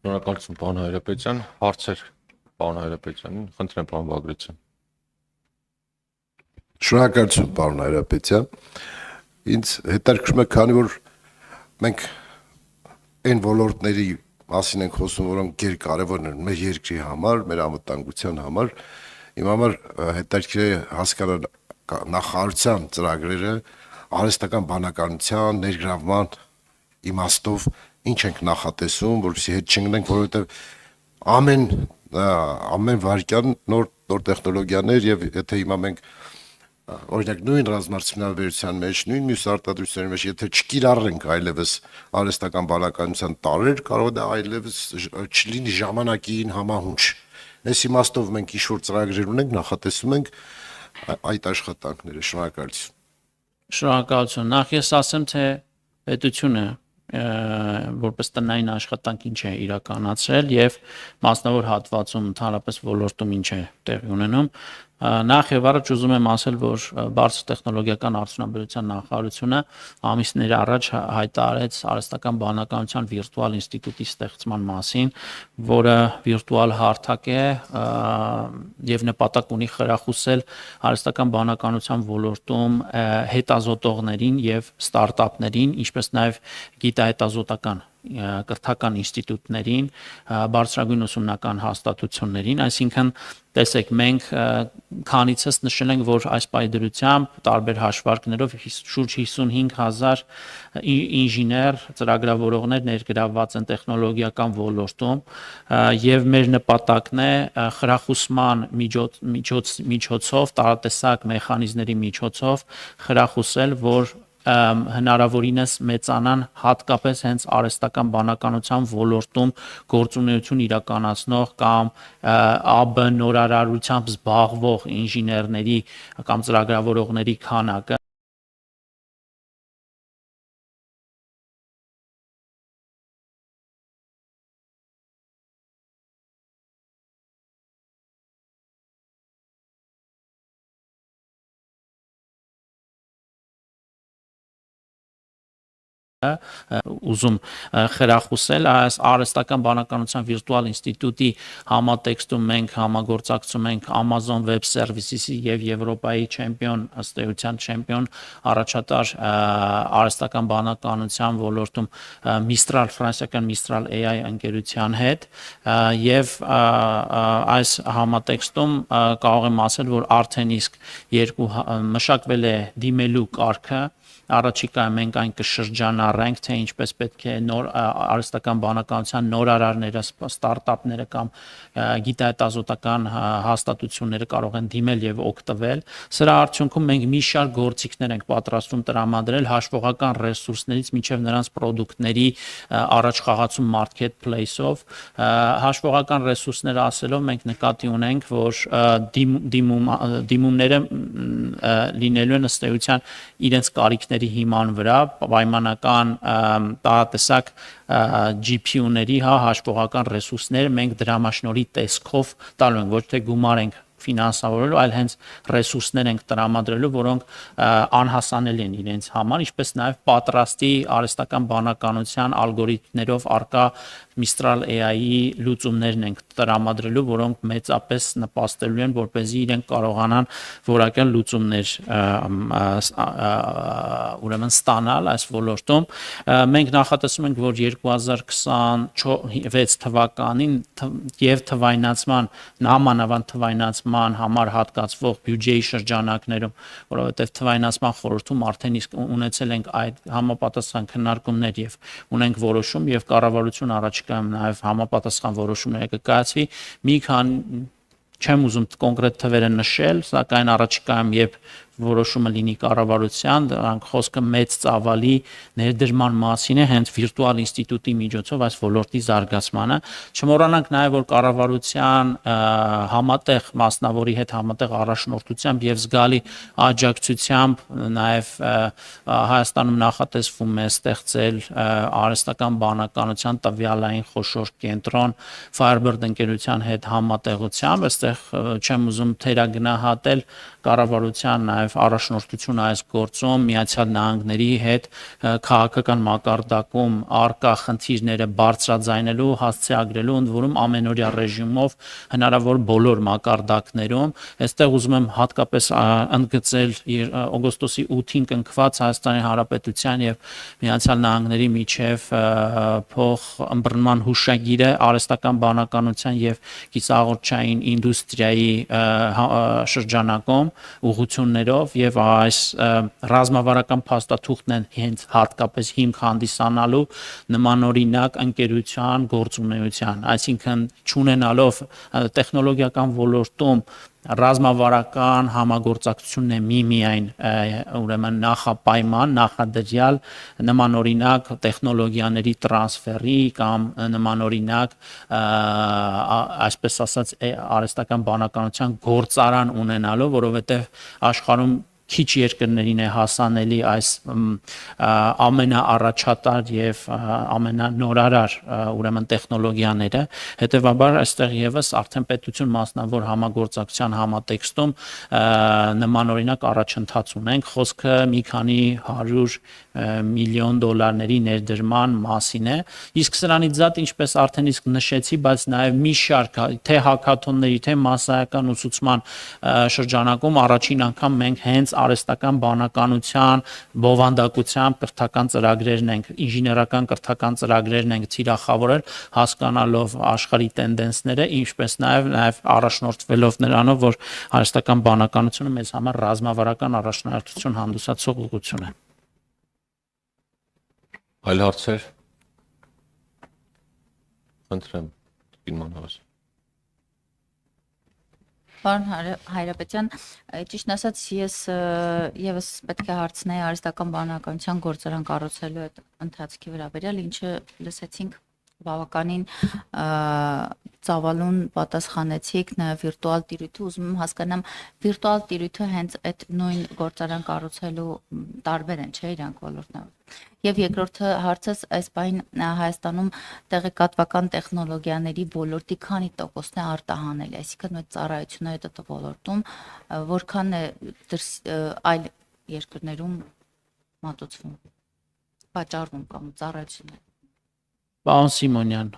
Շնորհակալություն պարոն Հայրապետյան, հարցեր պարոն Հայրապետյանին, խնդրեմ պարոն Բագրատյան։ Շնորհակալություն պարոն Հայրապետյան։ Ինձ հետաքրքրում է, քանի որ մենք այն ոլորտների մասին ենք խոսում, որոնք գերկարևոր են մեր երկրի համար, մեր անվտանգության համար, իմ համար հետաքրքիր է հասկանալ նախարարության ծրագրերը արհեստական բանականության ներգրավման իմաստով ինչ ենք նախատեսում, որովհետեւ հետ չընկնենք, որովհետեւ ամեն վայրկյան նոր տեխնոլոգիաներ եւ եթե հիմա մենք օրինակ նույն ռազմարտությունների մեջ, նույն մյուս արտադրությունների մեջ, եթե չկիրառենք այլևս արհեստական բանականության տարեր, կարող է դա այլևս չլինի ժամանակին համահունչ։ Այս իմաստով մենք ինչ-որ ծրագրեր ունենք, նախատեսում ենք այդ աշխատանքները։ Շնորհակալություն։ Շնորհակալություն։ Նախ ես ասեմ, թե պետությունը որպես տնային աշխատանք ինչ է իրականացրել եւ մասնավոր հատվածում ընդհանրապես ոլորտում ինչ է տեղի ունենում։ Նախ եւ առաջ ուզում եմ ասել, որ բարձր տեխնոլոգիական արդյունաբերության նախարարությունը ամիսներ առաջ հայտարարեց արհեստական բանականության վիրտուալ ինստիտուտի ստեղծման մասին, որը վիրտուալ հարթակ է եւ նպատակ ունի խրախուսել արհեստական բանականության ոլորտում հետազոտողներին եւ ստարտափներին, ինչպես նաեւ գիտահետազոտական կրթական ինստիտուտներին, բարձրագույն ուսումնական հաստատություններին, այսինքն տեսեք մենք քանիցս նշել ենք, որ այս պայդրությամբ տարբեր հաշվարկներով շուրջ 55,000 ինժեներ, ծրագրավորողներ ներգրավված են տեխնոլոգիական ոլորտում եւ մեր նպատակն է խրախուսման միջոցով, տարատեսակ մեխանիզմների միջոցով խրախուսել, որ հնարավորինս մեծանան հատկապես հենց արհեստական բանականության ոլորտում գործունեություն իրականացնող կամ ԱԲ նորարարությամբ զբաղվող ինժեներների կամ ծրագրավորողների քանակը ուզում խրախուսել այս արհեստական բանականության վիրտուալ ինստիտուտի համատեքստում մենք համագործակցում ենք Amazon Web Services-ի եւ Եվրոպայի չեմպիոն ըստ էության չեմպիոն առաջատար արհեստական բանականության ոլորտում ֆրանսիական Mistral AI ընկերության հետ եւ այս համատեքստում կարող եմ ասել, որ արդեն իսկ մշակվել է դիմելու կարգը առաջիկայում մենք այն կշրջանառենք, թե ինչպես պետք է նոր արհեստական բանականության նորարարները, ստարտափները կամ գիտահետազոտական հաստատությունները կարող են դիմել եւ օգտվել։ Սրա արդյունքում մենք մի շարք գործիքներ ենք պատրաստում տրամադրել հաշվողական ռեսուրսներից մինչեւ նրանց պրոդուկտների առաջխաղացում marketplace-ով։ Հաշվողական ռեսուրսները ասելով մենք նկատի ունենք, որ դիմումները լինելու են ըստ էության իրենց կարիքների հիման վրա պայմանական տարատեսակ GPU-ների հաշվողական ռեսուրսներ մենք դրամաշնորհի տեսքով տալու ենք, ոչ թե գումար ենք ֆինանսավորելու, այլ հենց ռեսուրսներ ենք տրամադրելու, որոնք անհասանելի են իրենց համար, ինչպես նաև պատրաստի արհեստական բանականության ալգորիթմներով արկա Mistral AI-ի լուծումներն ենք տրամադրելու, որոնք մեծապես նպաստելու են, որպեսզի իրենք կարողանան որակյալ լուծումներ ուրեմն ստանալ այս ոլորտում։ Մենք նախատեսում ենք, որ 2026 թվականին եւ թվայնացման, նամանավանդ թվայնացման համար հատկացվող բյուջեի շրջանակներում, որովհետեւ թվայնացման խորհրդում արդեն իսկ ունեցել ենք այդ համապատասխան քննարկումներ եւ ունենք որոշում եւ կառավարություն առաջիկայում նաեւ համապատասխան որոշումներ կկայացվի։ Մի քանի չեմ ուզում կոնկրետ թվերը նշել, սակայն առաջիկայում երբ որոշումը լինի կառավարության, դրանք խոսքը մեծ ծավալի ներդրման մասին է հենց վիրտուալ ինստիտուտի միջոցով այս ոլորտի զարգացմանը։ Չմոռանանք նաև, որ կառավարության համատեղ մասնավորի հետ համատեղ առաջնորդությամբ եւ զգալի աջակցությամբ նաև Հայաստանում նախատեսվում է ստեղծել արհեստական բանականության տվյալային խոշոր կենտրոն Firebird ընկերության հետ համատեղությամբ, այստեղ չեմ ուզում թերագնահատել կառավարության նաև նաև առաջնորդություն այս գործում Միացյալ Նահանգների հետ քաղաքական մակարդակում արկա խնդիրները բարձրաձայնելու, հասցեագրելու, ընդ որում ամենօրյա ռեժիմով հնարավոր բոլոր մակարդակներում։ Այստեղ ուզում եմ հատկապես ընդգծել օգոստոսի 8-ին կնքված Հայաստանի Հանրապետության եւ Միացյալ Նահանգների միջև փոխըմբռնման հուշագիրը արհեստական բանականության եւ կիսաղորջային ինդուստրիայի շրջանակում ուղղություններով եւ այս ռազմավարական փաստաթուղթն են հենց հատկապես հիմք հանդիսանալու նմանօրինակ ընկերության գործունեության, այսինքն չունենալով տեխնոլոգիական ոլորտում ռազմավարական համագործակցությունն է միայն ուրեմն նախապայման, նախադրյալ նմանօրինակ տեխնոլոգիաների տրանսֆերի կամ նմանօրինակ այսպես ասած արհեստական բանականության գործարան ունենալով, որովհետև աշխարհում քիչ երկրներին է հասանելի այս ամենաառաջատար եւ ամենանորարար ուրեմն տեխնոլոգիաները, հետեւաբար այստեղ եւս արդեն պետություն մասնավոր համագործակցության համատեքստում նմանօրինակ առաջընթաց ունենք, խոսքը մի քանի 100 միլիոն դոլարների ներդրման մասին է, իսկ սրանից զատ ինչպես արդեն իսկ նշեցի, բայց նաեւ մի շարք թե հակաթոնների, թե մասսայական ուսուցման շրջանակում առաջին անգամ մենք հենց արհեստական բանականության բովանդակությամբ կրթական ծրագրերն ենք, ինժեներական կրթական ծրագրերն ենք թիրախավորել, հասկանալով աշխարհի տենդենսները, ինչպես նաև առաջնորդվելով նրանով, որ արհեստական բանականությունը մեզ համար ռազմավարական առաջնահերթություն հանդիսացող ուղղություն է։ Այլ հարցեր։ Խնդրեմ, Իմանոս։ Պարոն Հայրապետյան, ճիշտ ասած, ես եւս պետք է հարցնեի արհեստական բանականության գործարան կառուցելու այդ ընթացքի վերաբերյալ, ինչը լսեցինք բավականին ծավալուն պատասխանեցիք նաև վիրտուալ տիրույթը, ուզում եմ հասկանամ վիրտուալ տիրույթը հենց այդ նույն գործարան կառուցելու տարբեր են, չէ՞ իրանք ոլորտներով։ Եվ երկրորդ հարցս այս բան Հայաստանում տեղեկատվական տեխնոլոգիաների ոլորտի քանի տոկոսն է արտահանել, այսինքն այդ ծառայությունները ՏՏ ոլորտում որքան է այլ երկրներում մատուցվում, վաճառվում կամ ծառայություններ։ Պարոն Սիմոնյան,